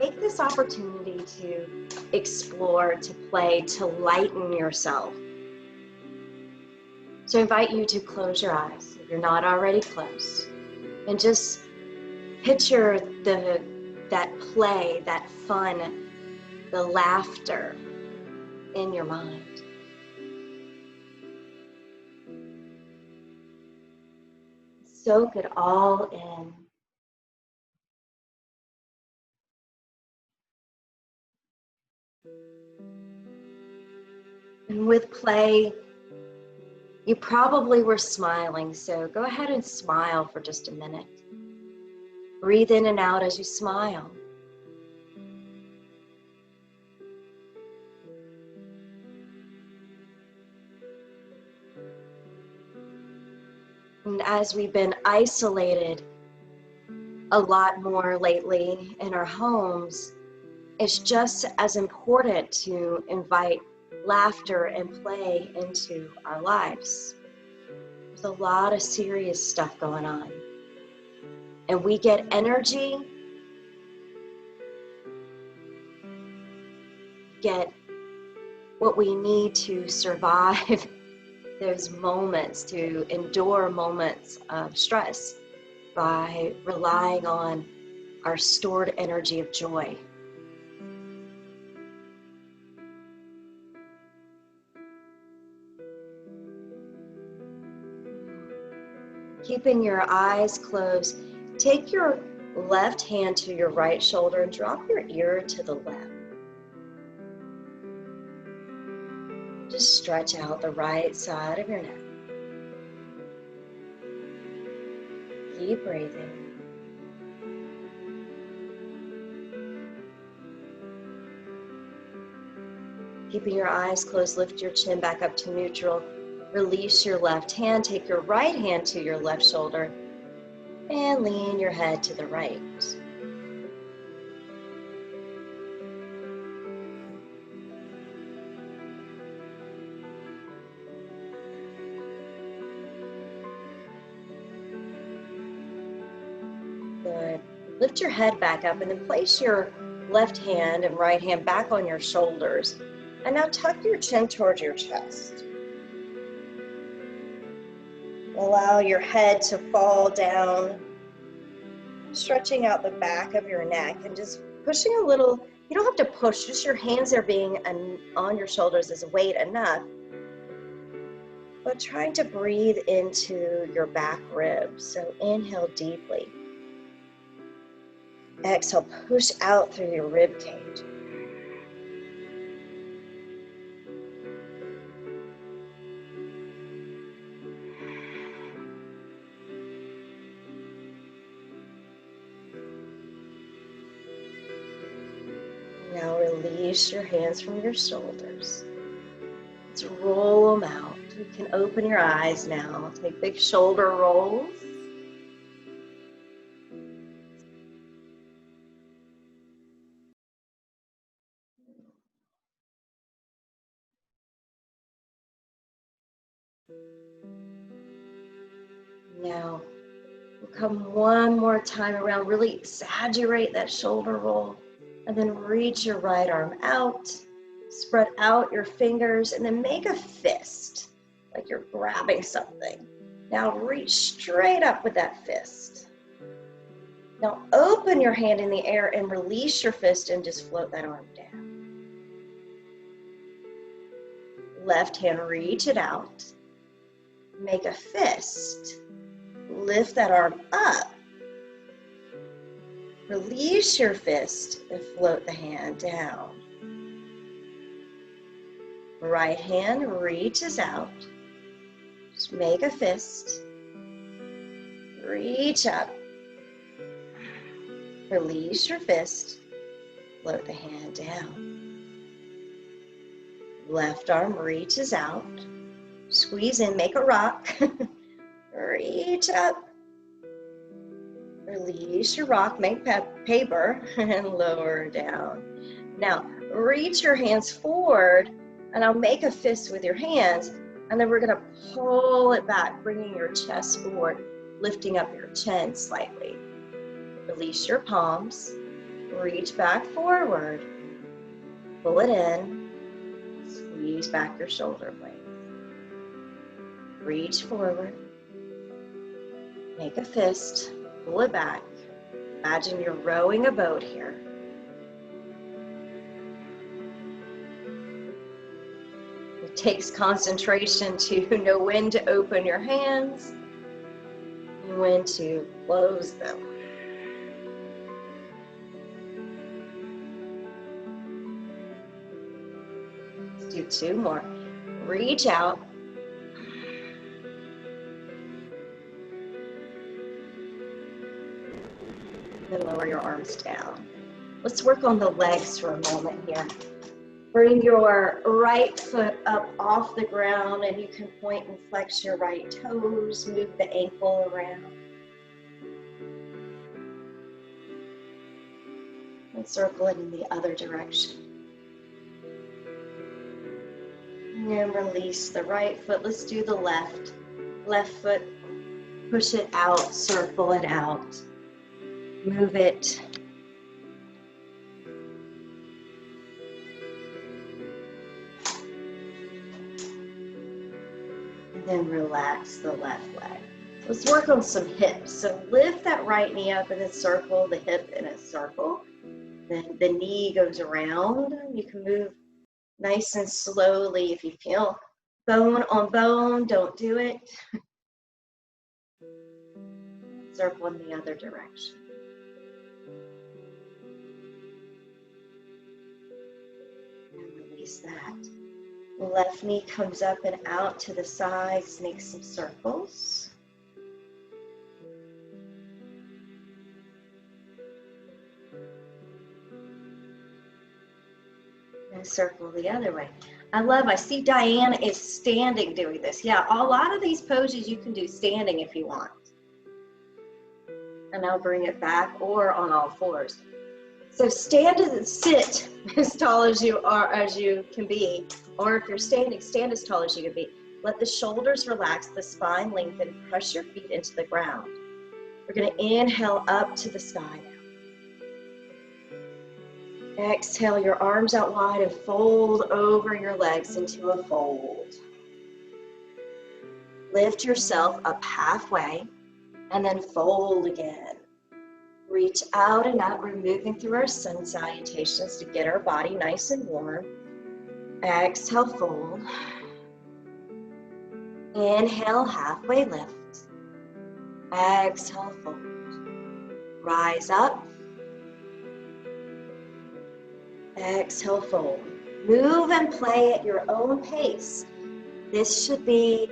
take this opportunity to explore, to play, to lighten yourself. So I invite you to close your eyes if you're not already closed, and just picture that play, that fun, the laughter in your mind. Soak it all in. And with play, you probably were smiling, so go ahead and smile for just a minute. Breathe in and out as you smile. And as we've been isolated a lot more lately in our homes, it's just as important to invite laughter and play into our lives. There's a lot of serious stuff going on. And we get energy, get what we need to survive those moments, to endure moments of stress by relying on our stored energy of joy. Keeping your eyes closed, take your left hand to your right shoulder and drop your ear to the left. Just stretch out the right side of your neck. Keep breathing. Keeping your eyes closed, lift your chin back up to neutral. Release your left hand, take your right hand to your left shoulder, and lean your head to the right. Good. Lift your head back up and then place your left hand and right hand back on your shoulders. And now tuck your chin towards your chest. Allow your head to fall down, stretching out the back of your neck and just pushing a little. You don't have to push, just your hands are being on your shoulders is weight enough. But trying to breathe into your back ribs. So inhale deeply. Exhale, push out through your rib cage. Now release your hands from your shoulders. Let's roll them out. You can open your eyes now. Take big shoulder rolls. Now, we'll come one more time around. Really exaggerate that shoulder roll. And then reach your right arm out. Spread out your fingers and then make a fist, like you're grabbing something. Now reach straight up with that fist. Now open your hand in the air and release your fist and just float that arm down. Left hand, reach it out. Make a fist. Lift that arm up. Release your fist and float the hand down. Right hand reaches out. Just make a fist. Reach up. Release your fist. Float the hand down. Left arm reaches out. Squeeze in, make a rock. Reach up. Release your rock, make paper, and lower down. Now, reach your hands forward, and I'll make a fist with your hands, and then we're gonna pull it back, bringing your chest forward, lifting up your chin slightly. Release your palms, Reach back forward. Pull it in. Squeeze back your shoulder blades. Reach forward. Make a fist. Pull it back. Imagine you're rowing a boat here. It takes concentration to know when to open your hands and when to close them. Let's do 2 more. Reach out. And lower your arms down. Let's work on the legs for a moment here. Bring your right foot up off the ground and you can point and flex your right toes, move the ankle around. And circle it in the other direction. And release the right foot. Let's do the left. Left foot, push it out, circle it out. Move it. And then relax the left leg. Let's work on some hips. So lift that right knee up in a circle, the hip in a circle. Then the knee goes around. You can move nice and slowly. If you feel bone on bone, don't do it. Circle in the other direction. And release that. Left knee comes up and out to the sides. Make some circles. And circle the other way. I see Diane is standing doing this. Yeah, a lot of these poses you can do standing if you want. And I'll bring it back or on all fours. So stand and sit as tall as you are, as you can be. Or if you're standing, stand as tall as you can be. Let the shoulders relax, the spine lengthen, press your feet into the ground. We're gonna inhale up to the sky now. Exhale your arms out wide and fold over your legs into a fold. Lift yourself up halfway and then fold again. Reach out and up, we're moving through our sun salutations to get our body nice and warm. Exhale, fold. Inhale, halfway lift. Exhale, fold. Rise up. Exhale, fold. Move and play at your own pace. This should be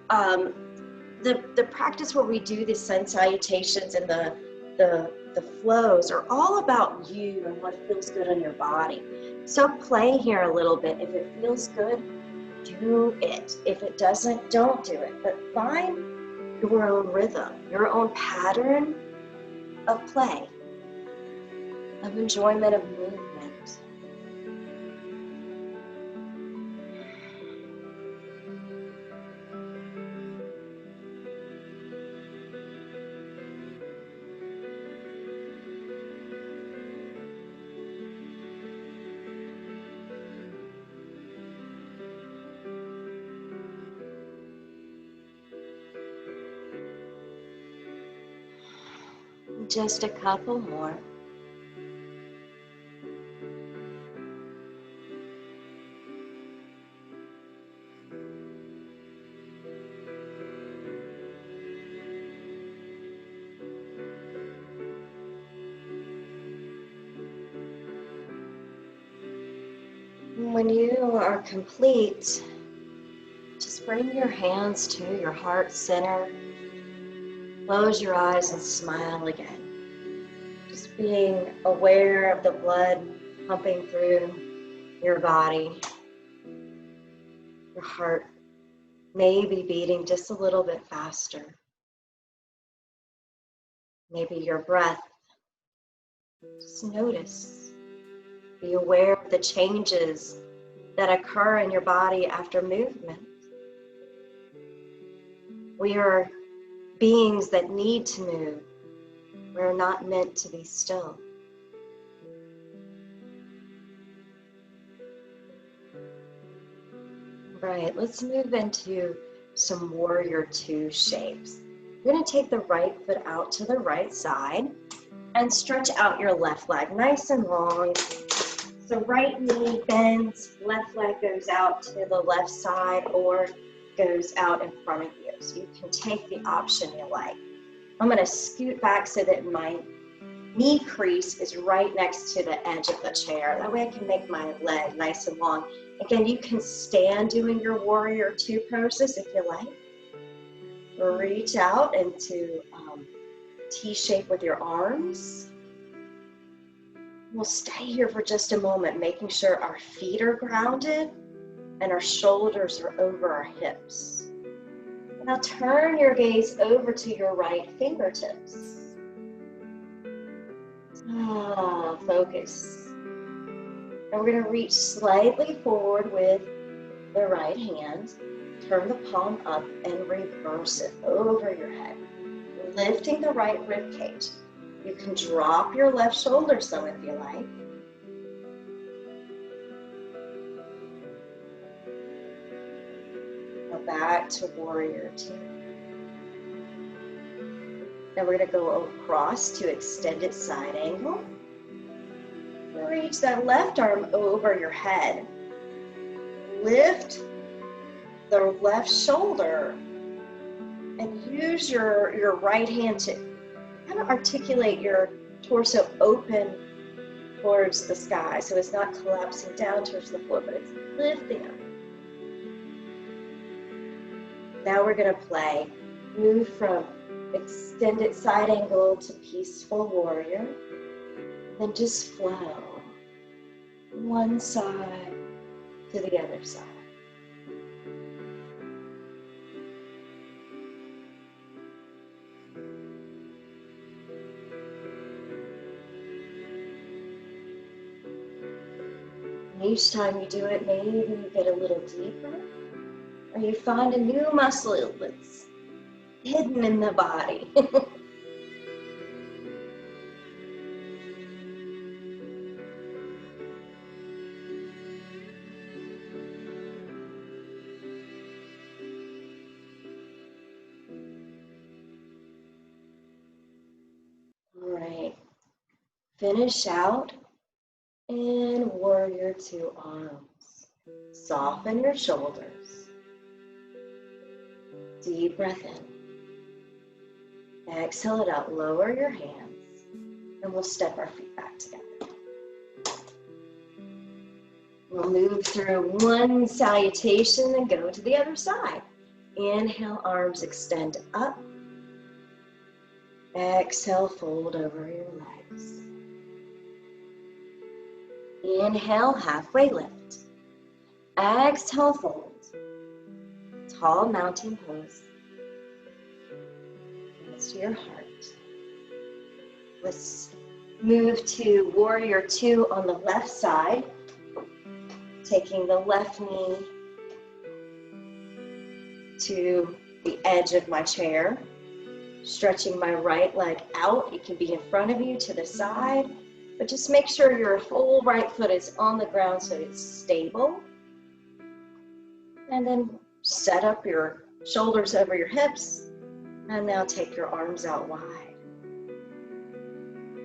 the practice where we do the sun salutations and the flows are all about you and what feels good on your body. So play here a little bit. If it feels good, do it. If it doesn't, don't do it. But find your own rhythm, your own pattern of play, of enjoyment of movement. Just a couple more. When you are complete, just bring your hands to your heart center. Close your eyes and smile again. Just being aware of the blood pumping through your body. Your heart may be beating just a little bit faster. Maybe your breath. Just notice. Be aware of the changes that occur in your body after movement. We are beings that need to move. We're not meant to be still. Right, let's move into some warrior two shapes. You're gonna take the right foot out to the right side and stretch out your left leg nice and long. So right knee bends, left leg goes out to the left side or goes out in front of you. So you can take the option you like. I'm gonna scoot back so that my knee crease is right next to the edge of the chair. That way I can make my leg nice and long. Again, you can stand doing your warrior two poses if you like. Reach out into T shape with your arms. We'll stay here for just a moment, making sure our feet are grounded and our shoulders are over our hips. Now turn your gaze over to your right fingertips. Focus. And we're going to reach slightly forward with the right hand. Turn the palm up and reverse it over your head. Lifting the right rib cage. You can drop your left shoulder some if you like. Go back to warrior two. Now we're going to go across to extended side angle. Reach that left arm over your head. Lift the left shoulder and use your right hand to kind of articulate your torso open towards the sky. So it's not collapsing down towards the floor, but it's lifting up. Now we're going to play. Move from extended side angle to peaceful warrior. Then just flow. One side to the other side. And each time you do it, maybe you get a little deeper, or you find a new muscle that's hidden in the body. All right, finish out in warrior two arms. Soften your shoulders. Deep breath in. Exhale it out, lower your hands, and we'll step our feet back together. We'll move through one salutation and go to the other side. Inhale, arms extend up. Exhale, fold over your legs. Inhale, halfway lift. Exhale, fold. Tall mountain pose. Hands to your heart. Let's move to warrior two on the left side. Taking the left knee to the edge of my chair. Stretching my right leg out. It can be in front of you to the side, but just make sure your whole right foot is on the ground so it's stable. And then set up your shoulders over your hips. And now take your arms out wide.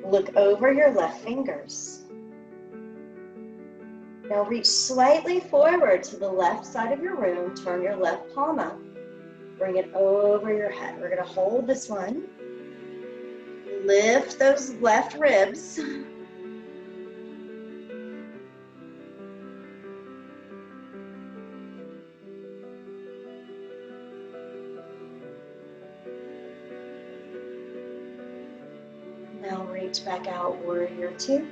Look over your left fingers. Now reach slightly forward to the left side of your room. Turn your left palm up. Bring it over your head. We're going to hold this one. Lift those left ribs. Now reach back out, warrior two.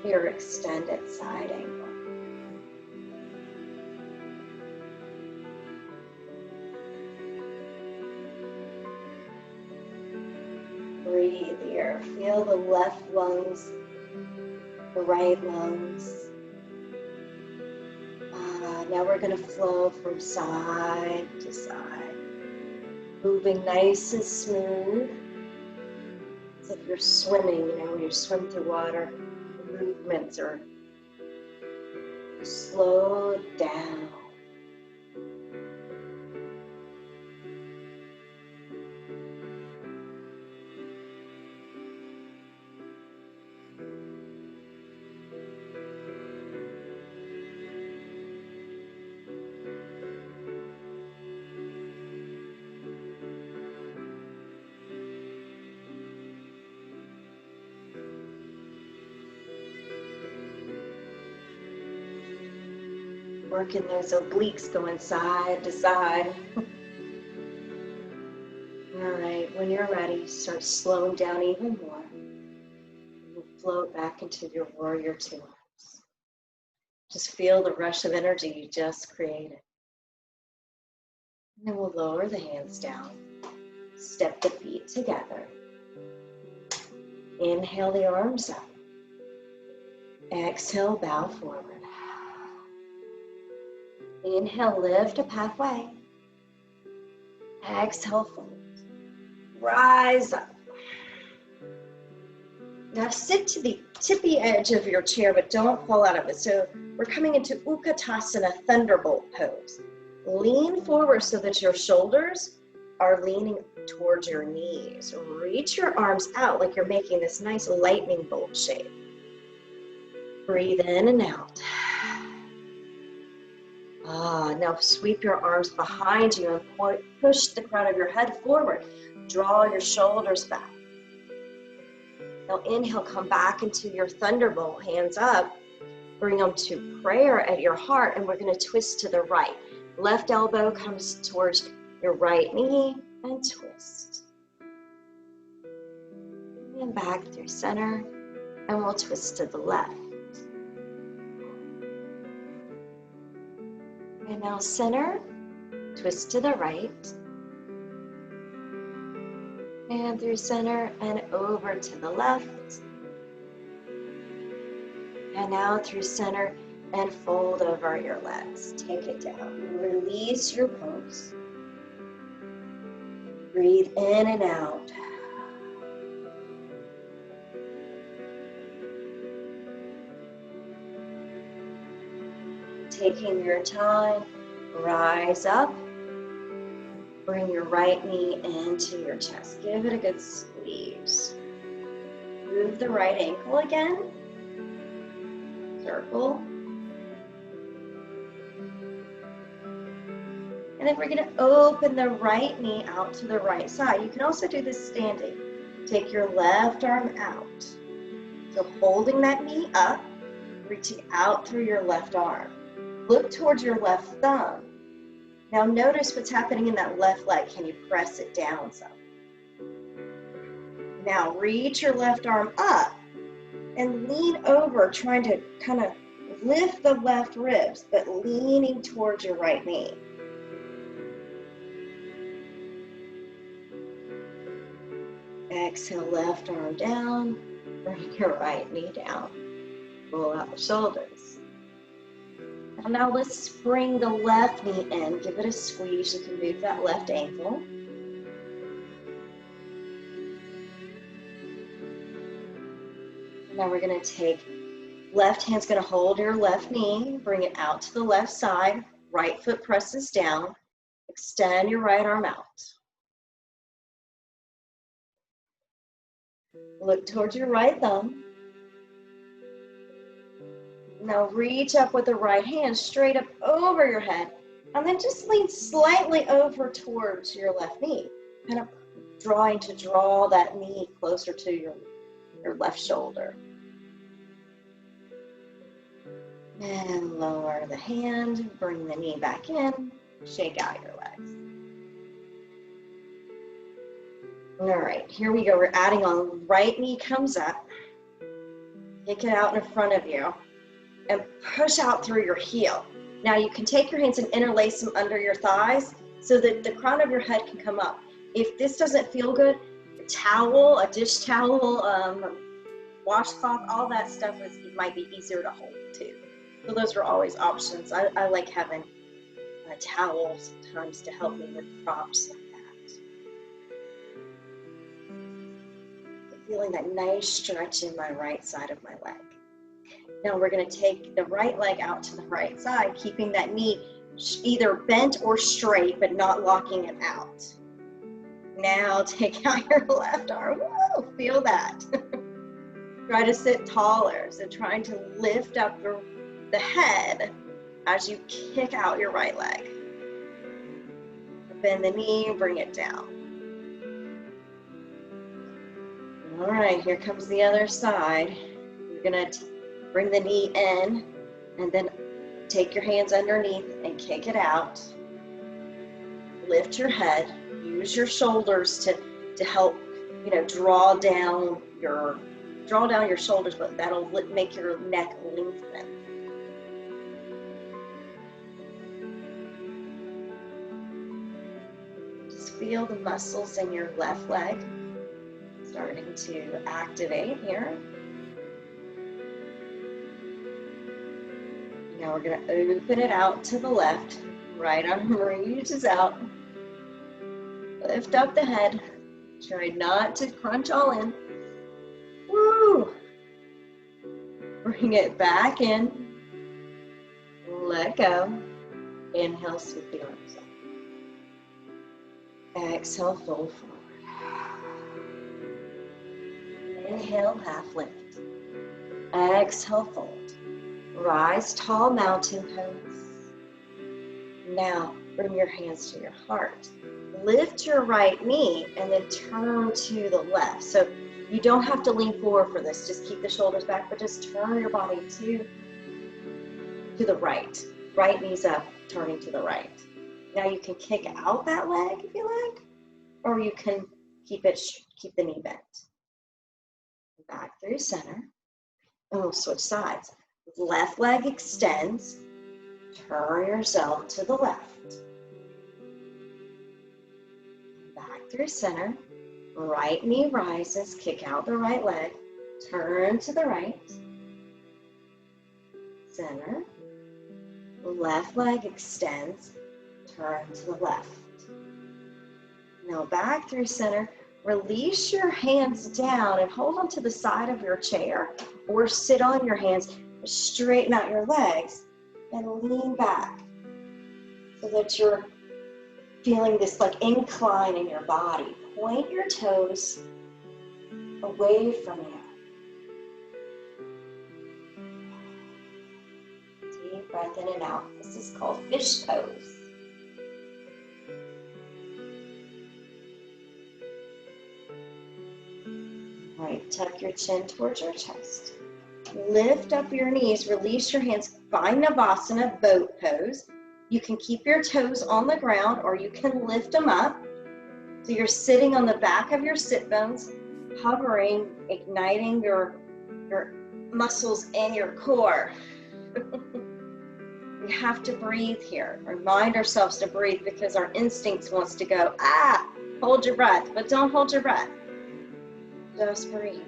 Your extended side angle. Breathe here. Feel the left lungs, the right lungs. Now we're going to flow from side to side. Moving nice and smooth. As if you're swimming, when you swim through water, the movements are slowed down. Working those obliques going side to side. All right, when you're ready, start slowing down even more. And float back into your warrior two arms. Just feel the rush of energy you just created. And then we'll lower the hands down. Step the feet together. Inhale the arms up. Exhale, bow forward. Inhale, lift up halfway. Exhale, fold. Rise up. Now sit to the tippy edge of your chair, but don't fall out of it. So we're coming into Utkatasana, thunderbolt pose. Lean forward so that your shoulders are leaning towards your knees. Reach your arms out like you're making this nice lightning bolt shape. Breathe in and out. Now sweep your arms behind you and push the crown of your head forward. Draw your shoulders back. Now inhale, come back into your thunderbolt, hands up. Bring them to prayer at your heart, and we're going to twist to the right. Left elbow comes towards your right knee and twist. And back through center, and we'll twist to the left. And now center, twist to the right, and through center and over to the left. And now through center and fold over your legs. Take it down. Release your pose. Breathe in and out. Taking your time, rise up. Bring your right knee into your chest. Give it a good squeeze. Move the right ankle again. Circle. And then we're going to open the right knee out to the right side. You can also do this standing. Take your left arm out. So holding that knee up, reaching out through your left arm. Look towards your left thumb. Now notice what's happening in that left leg. Can you press it down some? Now reach your left arm up and lean over, trying to kind of lift the left ribs, but leaning towards your right knee. Exhale, left arm down, bring your right knee down. Roll out the shoulders. And now let's bring the left knee in. Give it a squeeze. You can move that left ankle. And now we're going to take, left hand's going to hold your left knee. Bring it out to the left side. Right foot presses down. Extend your right arm out. Look towards your right thumb. Now reach up with the right hand straight up over your head, and then just lean slightly over towards your left knee, kind of trying to draw that knee closer to your left shoulder. And lower the hand, bring the knee back in, shake out your legs. All right, here we go. We're adding on. Right knee comes up. Kick it out in front of you and push out through your heel. Now you can take your hands and interlace them under your thighs so that the crown of your head can come up. If this doesn't feel good, a towel, a dish towel, washcloth, all that stuff might be easier to hold too. So those are always options. I like having a towel sometimes to help me with props like that. Feeling that nice stretch in my right side of my leg. Now we're going to take the right leg out to the right side, keeping that knee either bent or straight, but not locking it out. Now take out your left arm. Whoa, feel that. Try to sit taller. So trying to lift up the head as you kick out your right leg. Bend the knee, bring it down. All right, here comes the other side. You're gonna bring the knee in and then take your hands underneath and kick it out. Lift your head. Use your shoulders to help, draw down your shoulders, but that'll make your neck lengthen. Just feel the muscles in your left leg starting to activate here. Now we're going to open it out to the left. Right arm reaches out. Lift up the head. Try not to crunch all in. Woo! Bring it back in. Let go. Inhale, sweep the arms up. Exhale, fold forward. Inhale, half lift. Exhale, fold. Rise tall, mountain pose. Now, bring your hands to your heart. Lift your right knee and then turn to the left. So you don't have to lean forward for this. Just keep the shoulders back, but just turn your body to the right. Right knee's up, turning to the right. Now you can kick out that leg if you like, or you can keep the knee bent. Back through center. And we'll switch sides. Left leg extends. Turn yourself to the left. Back through center. Right knee rises. Kick out the right leg. Turn to the right. Center. Left leg extends. Turn to the left. Now back through center. Release your hands down and hold onto the side of your chair or sit on your hands. Straighten out your legs and lean back so that you're feeling this like incline in your body. Point your toes away from you. Deep breath in and out. This is called fish pose. All right, tuck your chin towards your chest. Lift up your knees, release your hands, find Navasana, boat pose. You can keep your toes on the ground or you can lift them up. So you're sitting on the back of your sit bones, hovering, igniting your muscles in your core. We have to breathe here. Remind ourselves to breathe because our instincts wants to go, hold your breath, but don't hold your breath. Just breathe.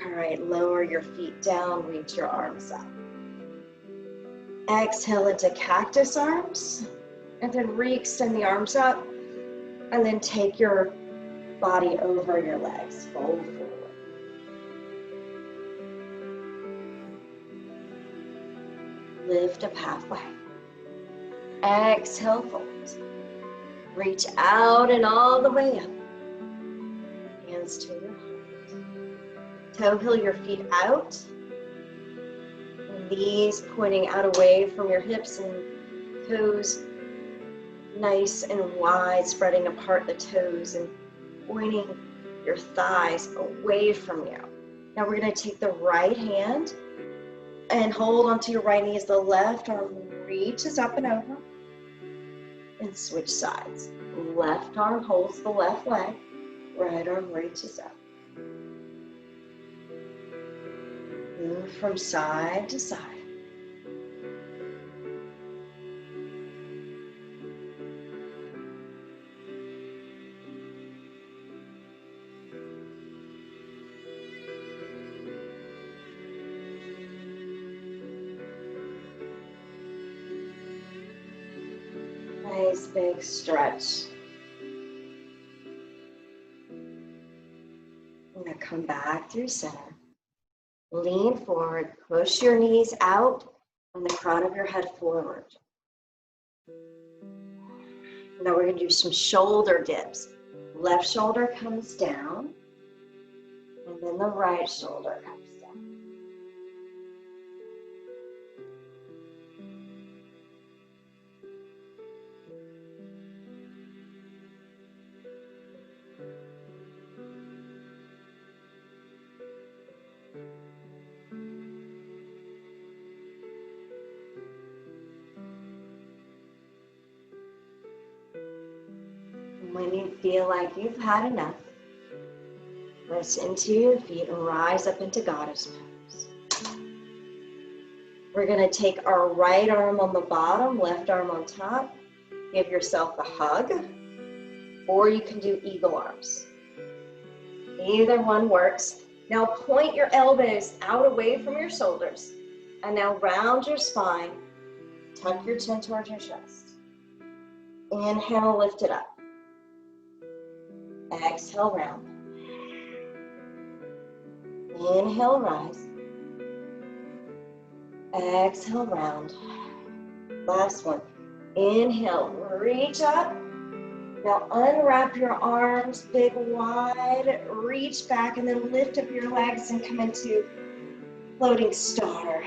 All right, lower your feet down, reach your arms up. Exhale into cactus arms, and then re-extend the arms up, and then take your body over your legs, fold forward. Lift up halfway. Exhale, fold. Reach out and all the way up. Hands to your heart. Toe heel your feet out. Knees pointing out away from your hips and toes nice and wide, spreading apart the toes and pointing your thighs away from you. Now we're going to take the right hand and hold onto your right knee as the left arm reaches up and over. And switch sides. Left arm holds the left leg. Right arm reaches up. Move from side to side. Nice big stretch. I'm going to come back through center. Lean forward, push your knees out and the crown of your head forward. Now we're going to do some shoulder dips. Left shoulder comes down, and then the right shoulder comes down. When you feel like you've had enough, press into your feet and rise up into goddess pose. We're going to take our right arm on the bottom, left arm on top. Give yourself a hug, or you can do eagle arms. Either one works. Now point your elbows out away from your shoulders, and now round your spine. Tuck your chin towards your chest. Inhale, lift it up. Exhale, round. Inhale, rise. Exhale, round. Last one. Inhale, reach up. Now unwrap your arms, big wide. Reach back and then lift up your legs and come into floating star.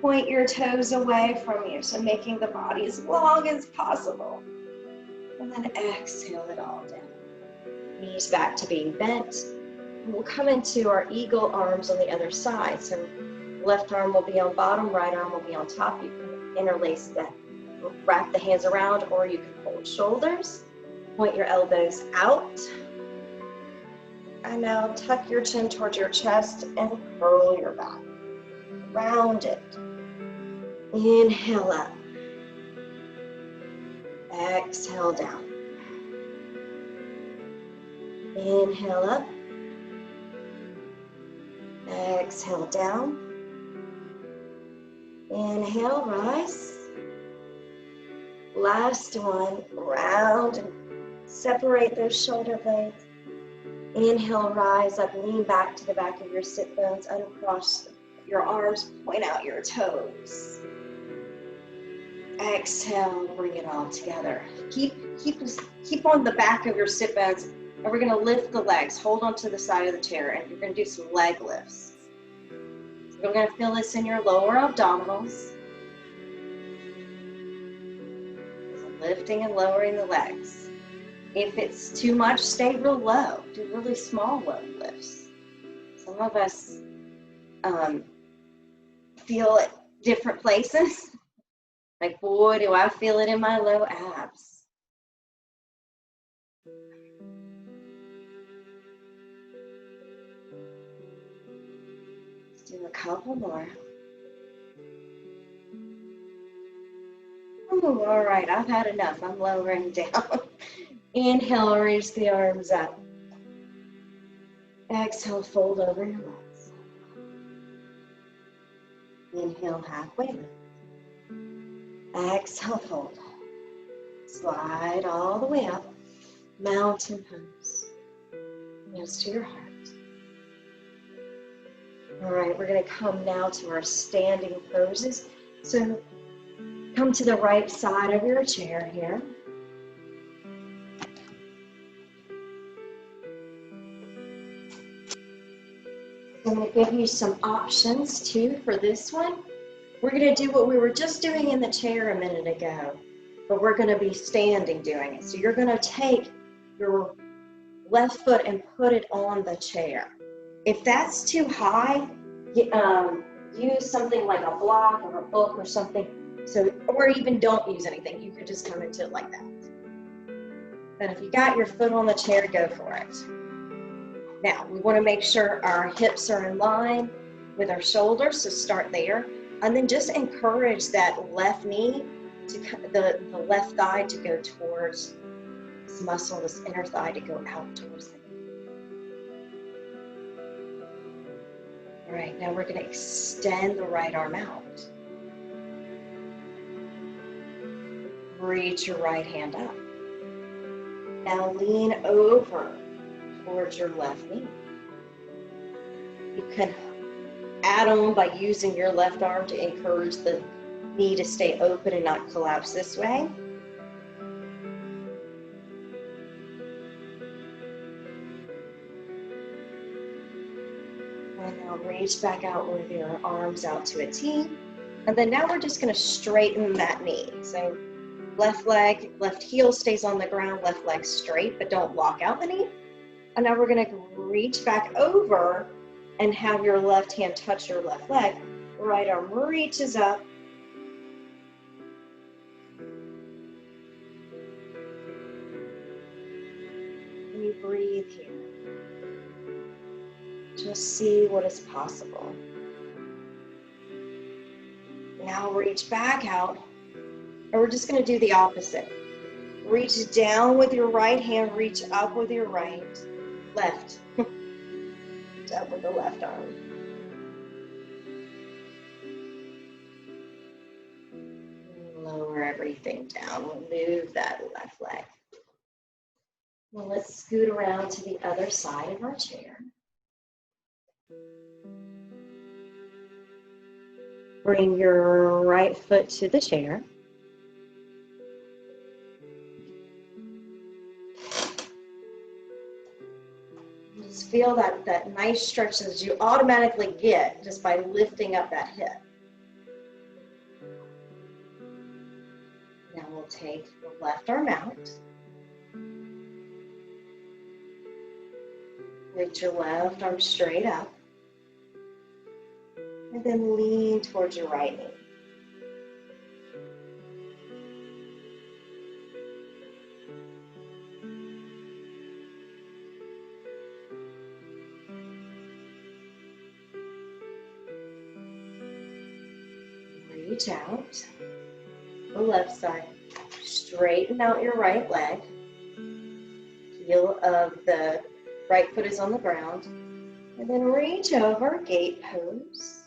Point your toes away from you, so making the body as long as possible. And then exhale it all down. Knees back to being bent. And we'll come into our eagle arms on the other side. So left arm will be on bottom, right arm will be on top. You can interlace that. Wrap the hands around, or you can hold shoulders. Point your elbows out. And now tuck your chin towards your chest and curl your back. Round it. Inhale up. Exhale down. Inhale up. Exhale down. Inhale, rise. Last one, round and separate those shoulder blades. Inhale, rise up, lean back to the back of your sit bones, uncross your arms, point out your toes. Exhale, bring it all together. Keep on the back of your sit bones, and we're gonna lift the legs. Hold on to the side of the chair, and you're gonna do some leg lifts. So we're gonna feel this in your lower abdominals. Lifting and lowering the legs. If it's too much, stay real low. Do really small low lifts. Some of us feel it different places. Like, boy, do I feel it in my low abs. Let's do a couple more. Ooh, all right, I've had enough. I'm lowering down. Inhale, reach the arms up. Exhale, fold over your legs. Inhale, halfway lift. Exhale, fold. Slide all the way up. Mountain pose. Hands to your heart. All right, we're going to come now to our standing poses. So come to the right side of your chair here. I'm going to give you some options too for this one. We're going to do what we were just doing in the chair a minute ago, but we're going to be standing doing it. So you're going to take your left foot and put it on the chair. If that's too high, use something like a block or a book or something. So, or even don't use anything. You could just come into it like that. But if you got your foot on the chair, go for it. Now, we want to make sure our hips are in line with our shoulders, so start there. And then just encourage that left knee, the left thigh to go towards this muscle, this inner thigh to go out towards the knee. All right, now we're going to extend the right arm out. Reach your right hand up. Now lean over towards your left knee. You can add on by using your left arm to encourage the knee to stay open and not collapse this way. And now reach back out with your arms out to a T. And then now we're just going to straighten that knee. So left leg, left heel stays on the ground, left leg straight, but don't lock out the knee. And now we're going to reach back over and have your left hand touch your left leg. Right arm reaches up. And you breathe here. Just see what is possible. Now reach back out. And we're just going to do the opposite. Reach down with your right hand, reach up with your right. Left. Reach up with the left arm. Lower everything down. We'll move that left leg. Now let's scoot around to the other side of our chair. Bring your right foot to the chair. Just feel that nice stretch that you automatically get just by lifting up that hip. Now we'll take the left arm out. Reach your left arm straight up. And then lean towards your right knee. Reach out, the left side, straighten out your right leg, heel of the right foot is on the ground, and then reach over, gate pose.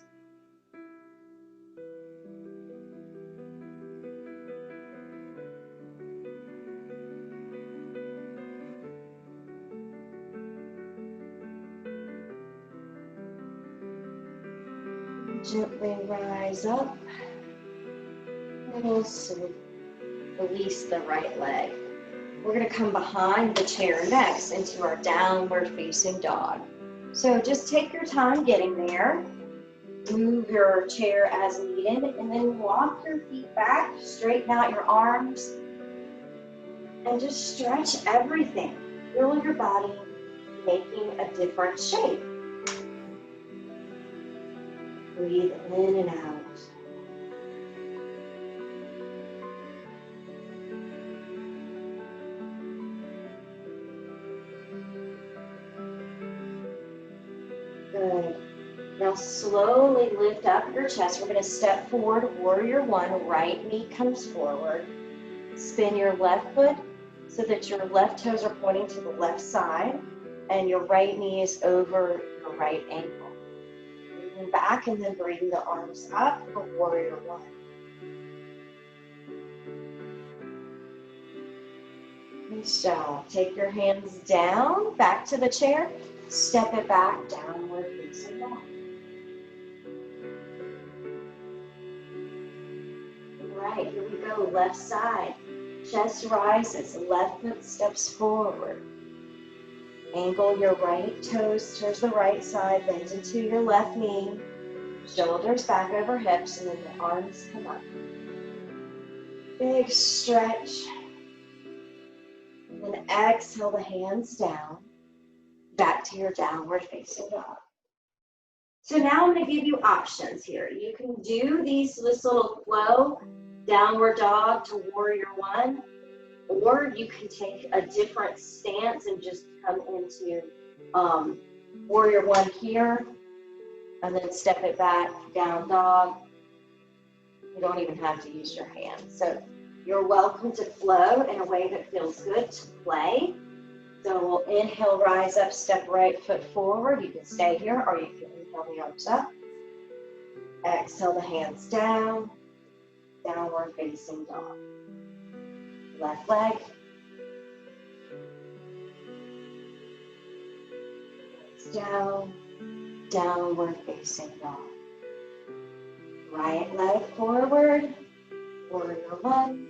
Gently rise up. And also release the right leg. We're going to come behind the chair next into our downward facing dog. So just take your time getting there. Move your chair as needed and then walk your feet back, straighten out your arms, and just stretch everything. Feel your body making a different shape. Breathe in and out. Good. Now slowly lift up your chest. We're going to step forward, warrior one, right knee comes forward. Spin your left foot so that your left toes are pointing to the left side and your right knee is over your right ankle. Moving back and then bring the arms up for warrior one. Nice job. Take your hands down, back to the chair. Step it back, downward facing dog. Right, here we go, left side. Chest rises, left foot steps forward. Angle your right toes towards the right side, bend into your left knee. Shoulders back over hips, and then the arms come up. Big stretch. And then exhale the hands down. Back to your downward facing dog. So now I'm going to give you options here. You can do this little flow, downward dog to warrior one, or you can take a different stance and just come into warrior one here, and then step it back, down dog. You don't even have to use your hands. So you're welcome to flow in a way that feels good to play. So we'll inhale, rise up, step right foot forward. You can stay here or you can inhale the arms up. Exhale the hands down, downward facing dog. Left leg. Hands down, downward facing dog. Right leg forward, warrior one,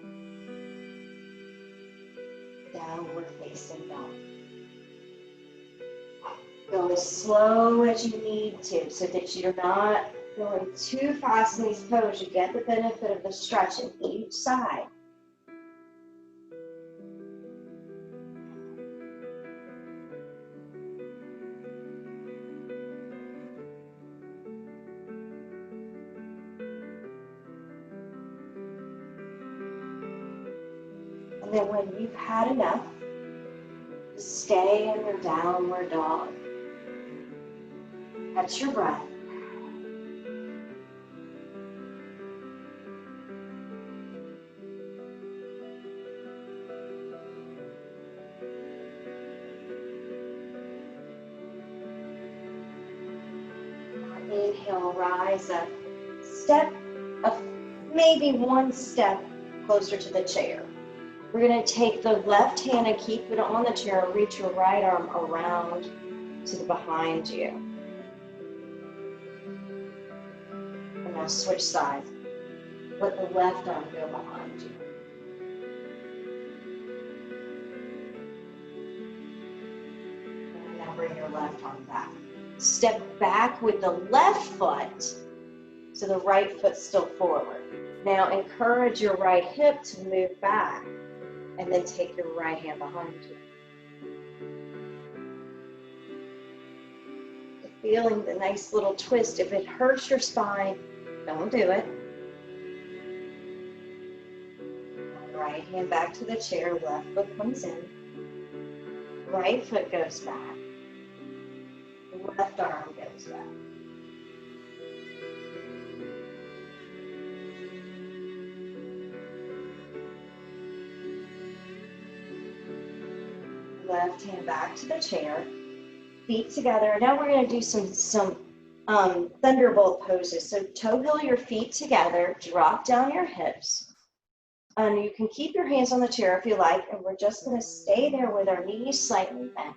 downward facing dog. Go as slow as you need to so that you're not going too fast in these poses. You get the benefit of the stretch in each side. And then when you've had enough, stay in your downward dog. Catch your breath. Inhale, rise up. Step up, maybe one step closer to the chair. We're going to take the left hand and keep it on the chair. Reach your right arm around to the behind you. And now switch sides. Let the left arm go behind you. And now bring your left arm back. Step back with the left foot so the right foot's still forward. Now encourage your right hip to move back and then take your right hand behind you. Feeling the nice little twist. If it hurts your spine, don't do it. Right hand back to the chair, left foot comes in. Right foot goes back. Left arm goes back. Left hand back to the chair, feet together. Now we're going to do some thunderbolt poses. So toe heel your feet together, drop down your hips. And you can keep your hands on the chair if you like, and we're just going to stay there with our knees slightly bent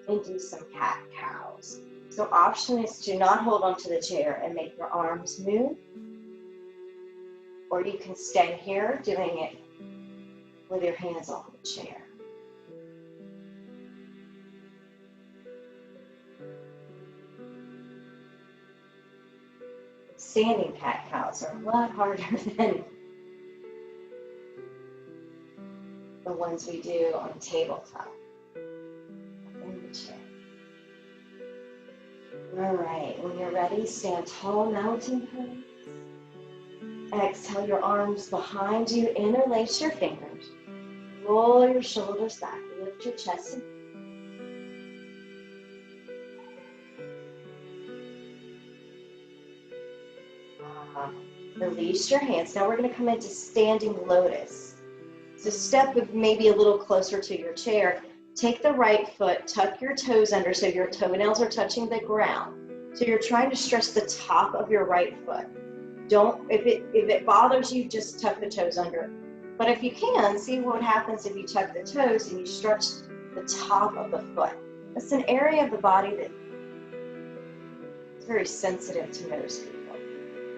and do some cat-cows. So option is to not hold onto the chair and make your arms move, or you can stay here doing it with your hands on the chair. Standing cat-cows are a lot harder than the ones we do on the tabletop. In the chair. All right, when you're ready, stand tall, mountain pose. Exhale your arms behind you, interlace your fingers. Roll your shoulders back, lift your chest and release your hands. Now we're going to come into standing lotus. So step maybe a little closer to your chair. Take the right foot, tuck your toes under so your toenails are touching the ground. So you're trying to stretch the top of your right foot. If it bothers you, just tuck the toes under. But if you can, see what happens if you tuck the toes and you stretch the top of the foot. That's an area of the body that is very sensitive to most people.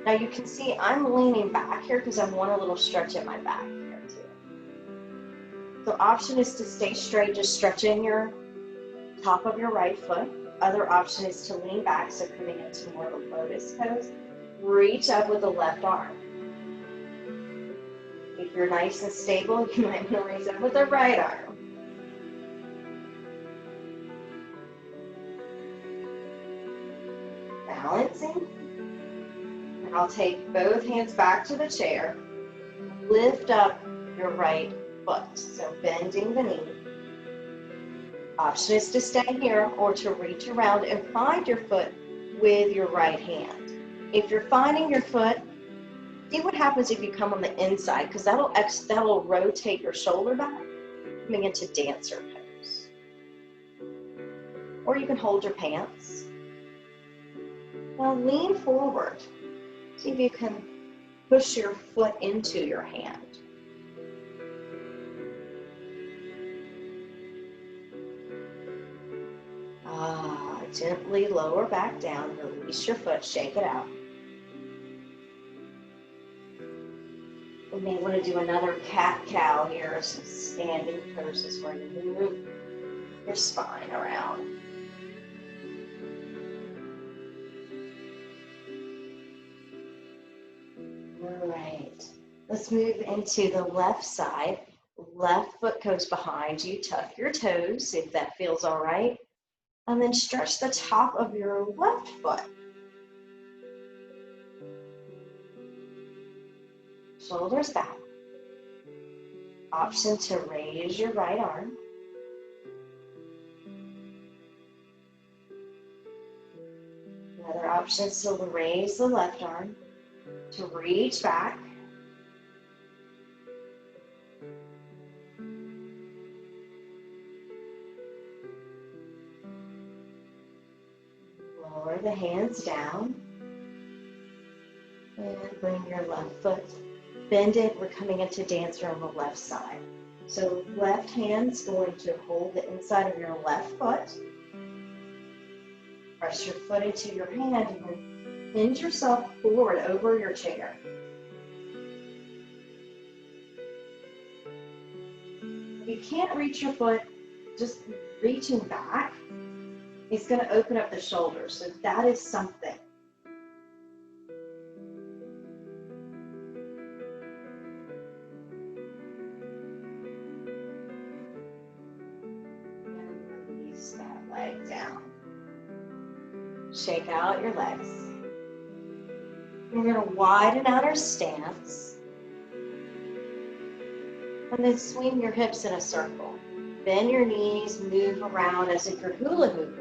Now you can see I'm leaning back here because I want a little stretch in my back here too. So option is to stay straight, just stretching your top of your right foot. Other option is to lean back, so coming into more of a lotus pose. Reach up with the left arm. If you're nice and stable, you might want to raise up with the right arm. Balancing. And I'll take both hands back to the chair. Lift up your right foot. So bending the knee. Option is to stay here or to reach around and find your foot with your right hand. If you're finding your foot, see what happens if you come on the inside, because that'll rotate your shoulder back, coming into dancer pose. Or you can hold your pants. Now lean forward. See if you can push your foot into your hand. Gently lower back down, release your foot, shake it out. We may want to do another cat-cow here, some standing poses where you move your spine around. All right, let's move into the left side. Left foot goes behind you, tuck your toes if that feels all right, and then stretch the top of your left foot. Shoulders back. Option to raise your right arm. Another option is to raise the left arm, to reach back. Lower the hands down. And bring your left foot. Bend it. We're coming into dancer on the left side. So left hand's going to hold the inside of your left foot. Press your foot into your hand and then hinge yourself forward over your chair. If you can't reach your foot, just reaching back is going to open up the shoulders. So that is something. And release that leg down. Shake out your legs. We're going to widen out our stance. And then swing your hips in a circle. Bend your knees, move around as if you're hula hooping.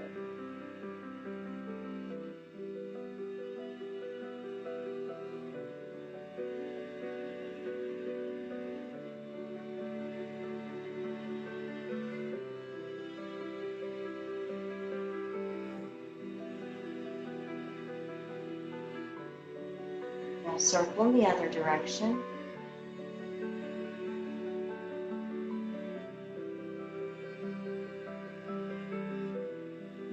Now circle in the other direction.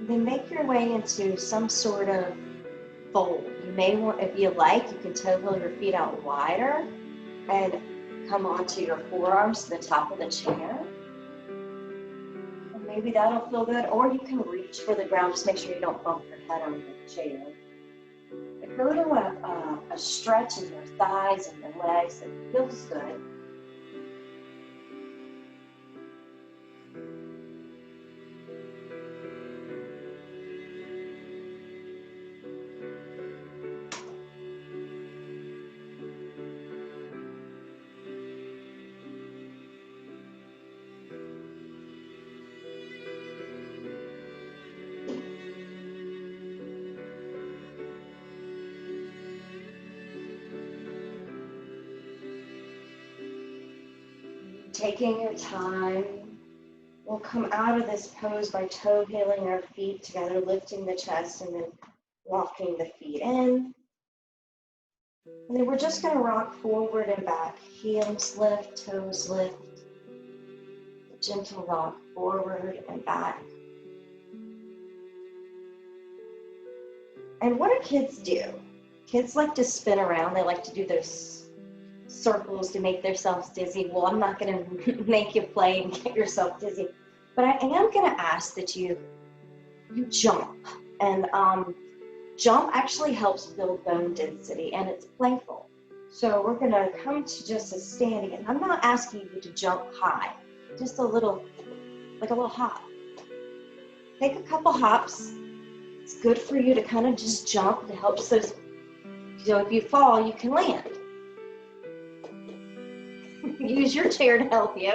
Then make your way into some sort of fold. You may want, if you like, you can toe heel your feet out wider and come onto your forearms to the top of the chair. And maybe that'll feel good. Or you can reach for the ground. Just make sure you don't bump your head on the chair. But go to a stretch in your thighs and your legs that feels good. Taking your time, we'll come out of this pose by toe heeling our feet together, lifting the chest and then walking the feet in. And then we're just going to rock forward and back. Heels lift, toes lift. Gentle rock forward and back. And what do kids do? Kids like to spin around. They like to do those circles to make themselves dizzy. Well, I'm not going to make you play and get yourself dizzy, but I am going to ask that you jump. And jump actually helps build bone density, and it's playful. So we're going to come to just a standing, and I'm not asking you to jump high, just a little, like a little hop. Take a couple hops. It's good for you to kind of just jump. It helps those, if you fall, you can land. Use your chair to help you.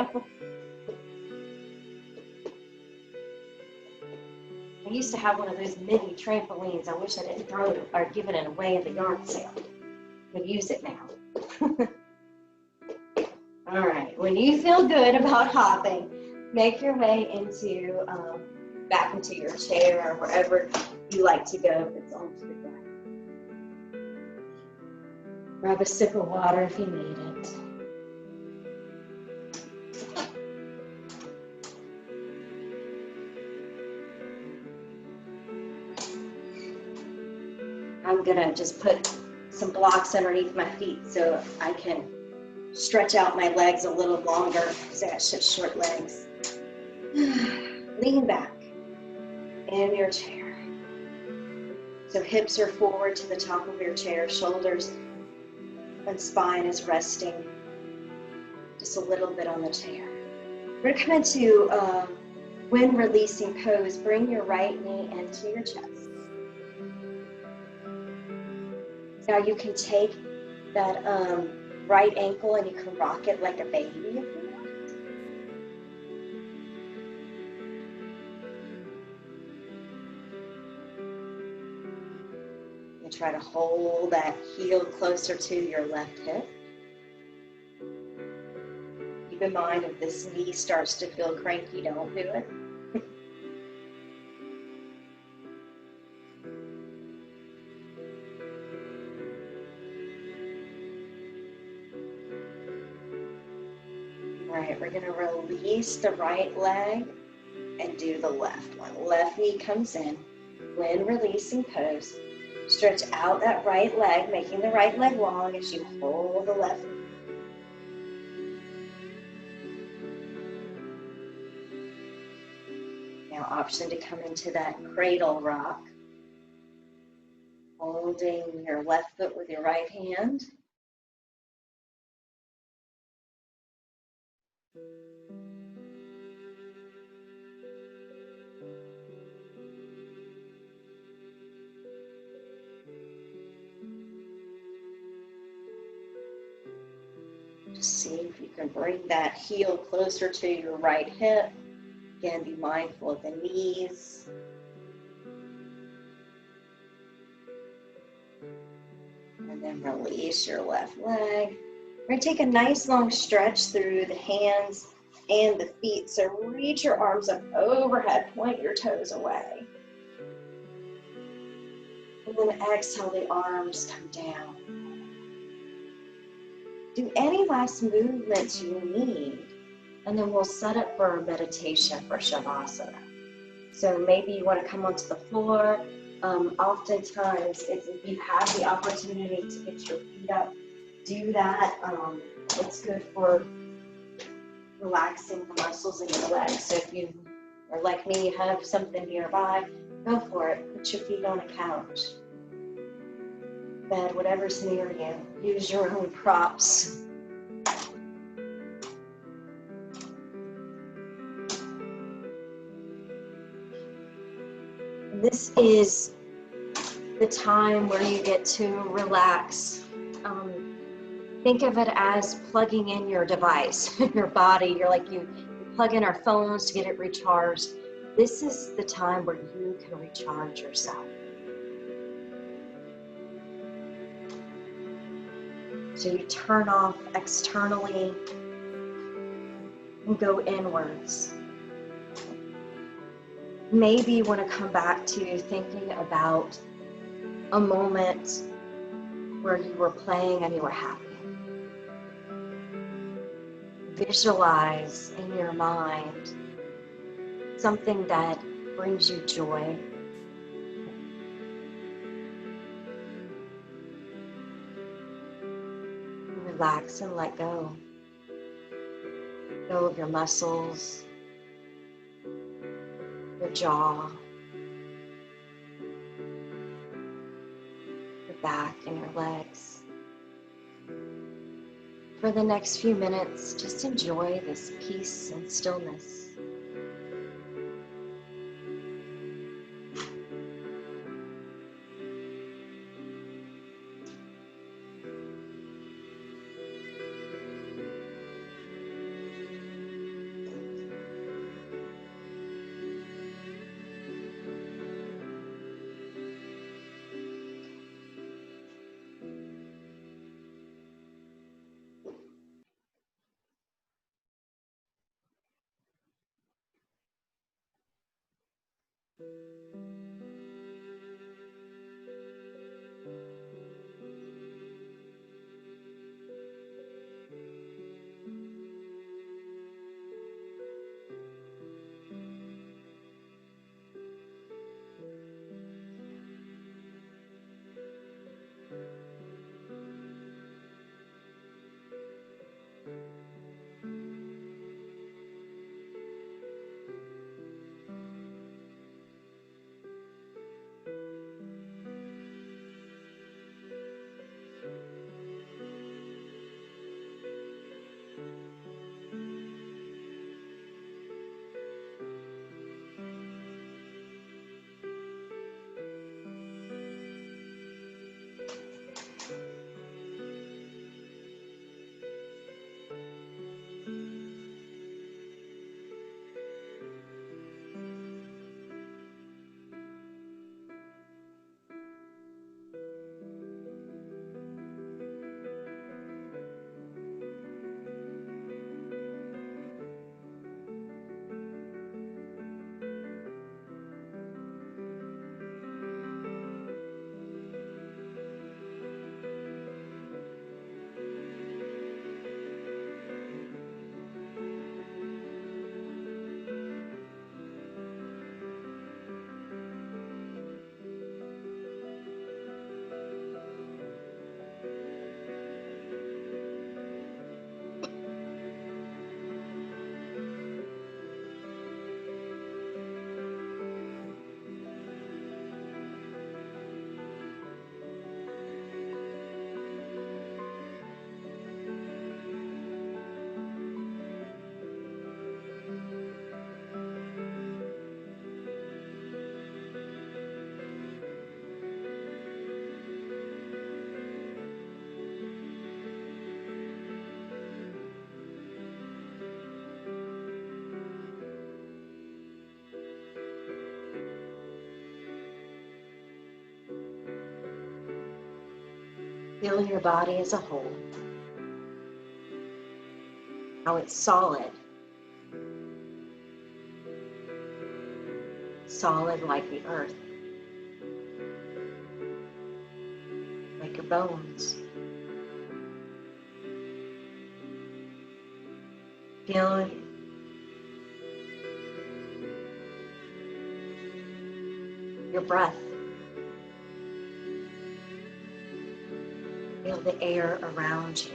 I used to have one of those mini trampolines. I wish I didn't throw it or give it away at the yard sale. But use it now. All right, when you feel good about hopping, make your way into back into your chair or wherever you like to go. If it's onto the ground. Grab a sip of water if you need it. I'm gonna just put some blocks underneath my feet so I can stretch out my legs a little longer because I got such short legs. Lean back in your chair. So hips are forward to the top of your chair, shoulders and spine is resting just a little bit on the chair. We're gonna come into wind releasing pose. Bring your right knee into your chest. Now you can take that right ankle and you can rock it like a baby if you want. You try to hold that heel closer to your left hip. Keep in mind if this knee starts to feel cranky, don't do it. All right, we're gonna release the right leg and do the left one. Left knee comes in, wind releasing pose. Stretch out that right leg, making the right leg long as you hold the left knee. Now option to come into that cradle rock. Holding your left foot with your right hand. Just see if you can bring that heel closer to your right hip. Again, be mindful of the knees. And then release your left leg. We're going to take a nice long stretch through the hands and the feet. So reach your arms up overhead, point your toes away. And then exhale, the arms come down. Do any last movements you need, and then we'll set up for a meditation for Shavasana. So maybe you want to come onto the floor. Oftentimes, if you have the opportunity to get your feet up, do that. It's good for relaxing the muscles in your legs. So if you are like me, you have something nearby, go for it. Put your feet on a couch, bed, whatever's near you. Use your own props. This is the time where you get to relax. Think of it as plugging in your device, your body. You plug in our phones to get it recharged. This is the time where you can recharge yourself. So you turn off externally and go inwards. Maybe you want to come back to thinking about a moment where you were playing and you were happy. Visualize in your mind something that brings you joy. Relax and let go. Let go of your muscles, your jaw, your back and your legs. For the next few minutes, just enjoy this peace and stillness. Feel your body as a whole, how it's solid. Solid like the earth, like your bones. Feel your breath. Feel the air around you.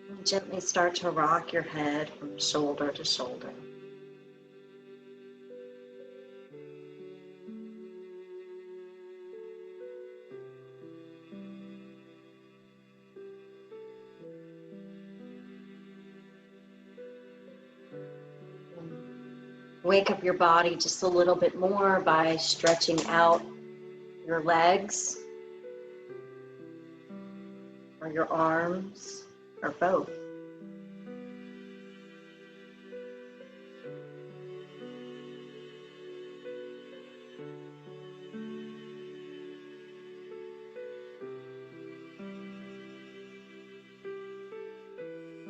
And gently start to rock your head from shoulder to shoulder. Wake up your body just a little bit more by stretching out your legs or your arms or both.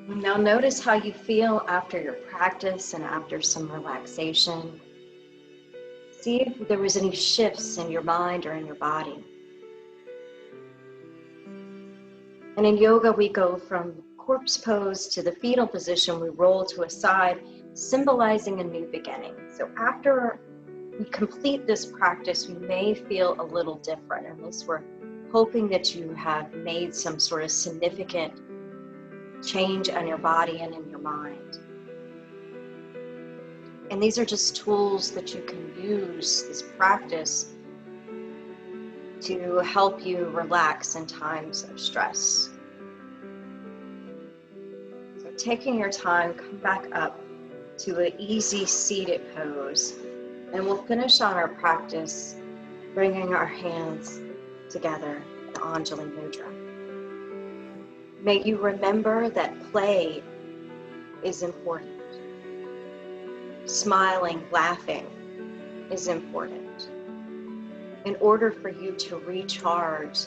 Now notice how you feel after your practice and after some relaxation. See if there was any shifts in your mind or in your body. And in yoga, we go from corpse pose to the fetal position. We roll to a side, symbolizing a new beginning. So after we complete this practice, we may feel a little different, unless we're hoping that you have made some sort of significant change in your body and in your mind. And these are just tools that you can use, this practice, to help you relax in times of stress. So taking your time, come back up to an easy seated pose, and we'll finish on our practice bringing our hands together in Anjali Mudra. May you remember that play is important. Smiling, laughing is important. In order for you to recharge,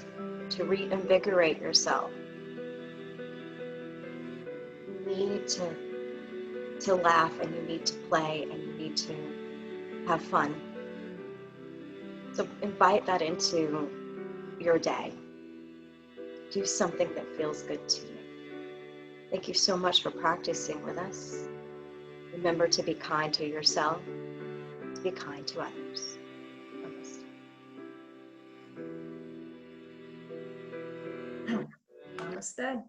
to reinvigorate yourself, you need to laugh, and you need to play, and you need to have fun. So invite that into your day. Do something that feels good to you. Thank you so much for practicing with us. Remember to be kind to yourself, to be kind to others. Namaste. Namaste.